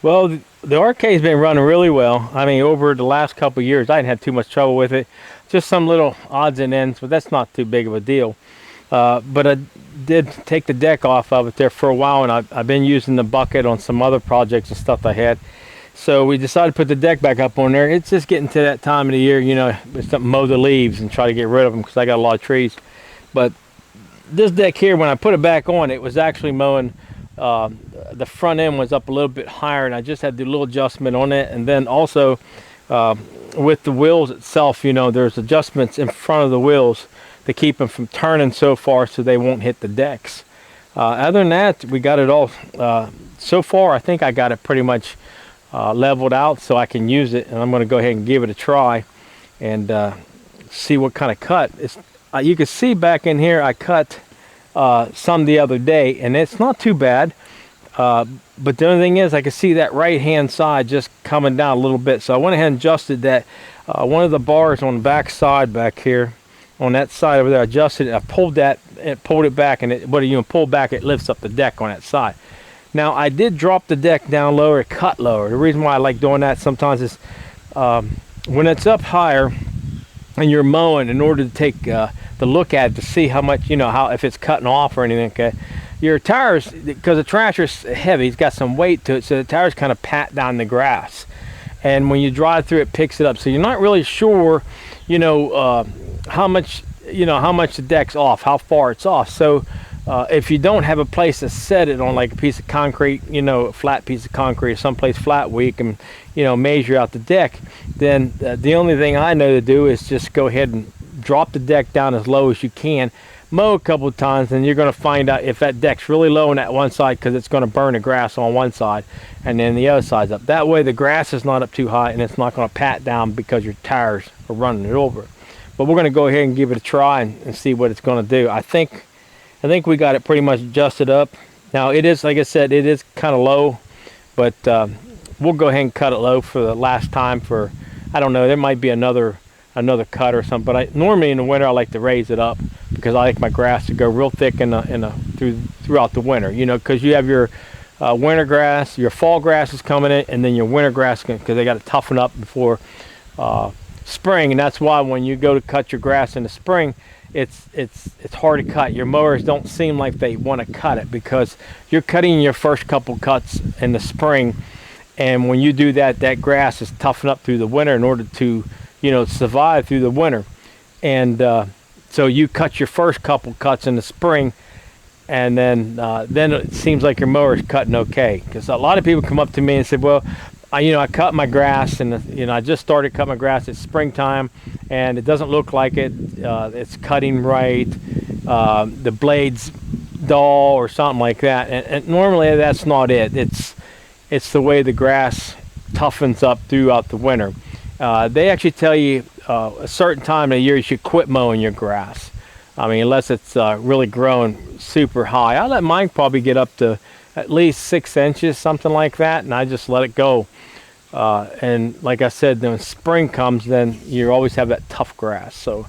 Well, the RK's been running really well. I mean, over the last couple of years, I didn't have too much trouble with it. Just some little odds and ends, but that's not too big of a deal. But I did take the deck off of it there for a while, and I've been using the bucket on some other projects and stuff I had. So we decided to put the deck back up on there. It's just getting to that time of the year, you know, it's to mow the leaves and try to get rid of them because I got a lot of trees. But this deck here, when I put it back on, it was actually mowing. The front end was up a little bit higher, and I just had to do a little adjustment on it. And then also with the wheels itself, you know, there's adjustments in front of the wheels to keep them from turning so far so they won't hit the decks. Other than that, we got it all. So far, I think I got it pretty much leveled out so I can use it, and I'm going to go ahead and give it a try and see what kind of cut. You can see back in here I cut some the other day, and it's not too bad, but the only thing is I can see that right hand side just coming down a little bit, so I went ahead and adjusted that. One of the bars on the back side back here on that side over there, I adjusted it. I pulled that and pulled it back, and when you pull back, it lifts up the deck on that side. Now I did drop the deck down lower, cut lower. The reason why I like doing that sometimes is when it's up higher and you're mowing, in order to take the look at it to see how much, you know, how if it's cutting off or anything, okay, your tires, because the tractor's heavy, it's got some weight to it, so the tires kind of pat down the grass, and when you drive through it picks it up, so you're not really sure, you know, how much the deck's off, how far it's off. So if you don't have a place to set it on, like a piece of concrete, you know, a flat piece of concrete or someplace flat where you can, you know, measure out the deck, then the only thing I know to do is just go ahead and drop the deck down as low as you can, mow a couple of times, and you're going to find out if that deck's really low on that one side, because it's going to burn the grass on one side and then the other side's up. That way the grass is not up too high and it's not going to pat down because your tires are running it over. But we're going to go ahead and give it a try and see what it's going to do. I think we got it pretty much adjusted up. Now it is, like I said, it is kind of low, but we'll go ahead and cut it low for the last time. For, I don't know, there might be another cut or something, but normally in the winter I like to raise it up because I like my grass to go real thick throughout the winter, you know, because you have your winter grass, your fall grass is coming in, and then your winter grass, because they got to toughen up before spring. And that's why when you go to cut your grass in the spring, it's hard to cut. Your mowers don't seem like they want to cut it because you're cutting your first couple cuts in the spring, and when you do that, that grass is toughened up through the winter in order to, you know, survive through the winter. And so you cut your first couple cuts in the spring, and then it seems like your mower is cutting okay. Because a lot of people come up to me and say, well, I cut my grass, and you know, I just started cutting my grass. It's springtime, and it doesn't look like it. It's cutting right. The blades dull or something like that. And normally that's not it. It's the way the grass toughens up throughout the winter. They actually tell you a certain time of the year you should quit mowing your grass. I mean, unless it's really growing super high. I let mine probably get up to at least 6 inches, something like that, and I just let it go. And like I said, when spring comes, then you always have that tough grass. So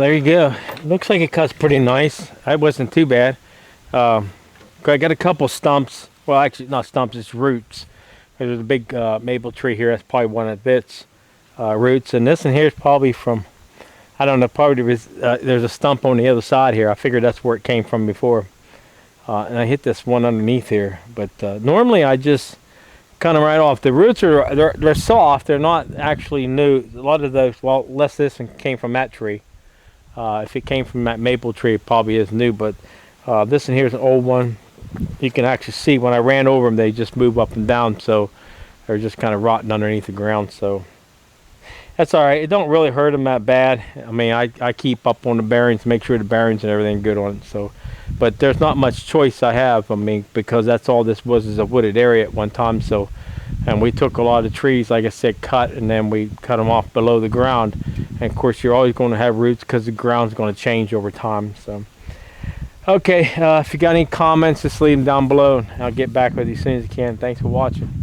there you go. Looks like it cuts pretty nice. It wasn't too bad. I got a couple stumps. Well, actually, not stumps, it's roots. There's a big maple tree here. That's probably one of its roots. And this one here is probably from, I don't know, probably there's a stump on the other side here. I figured that's where it came from before. And I hit this one underneath here. But normally I just kind of right off. The roots they're soft. They're not actually new. A lot of those, well, unless this one came from that tree. If it came from that maple tree, it probably is new. But this one here is an old one. You can actually see when I ran over them, they just move up and down. So they're just kind of rotting underneath the ground. So that's all right. It don't really hurt them that bad. I mean, I keep up on the bearings, make sure the bearings and everything good on it. So, but there's not much choice I have. I mean, because that's all this was, is a wooded area at one time. So, and we took a lot of trees, like I said, cut, and then we cut them off below the ground. And of course, you're always going to have roots because the ground's going to change over time. So, okay, if you got any comments, just leave them down below. And I'll get back with you as soon as I can. Thanks for watching.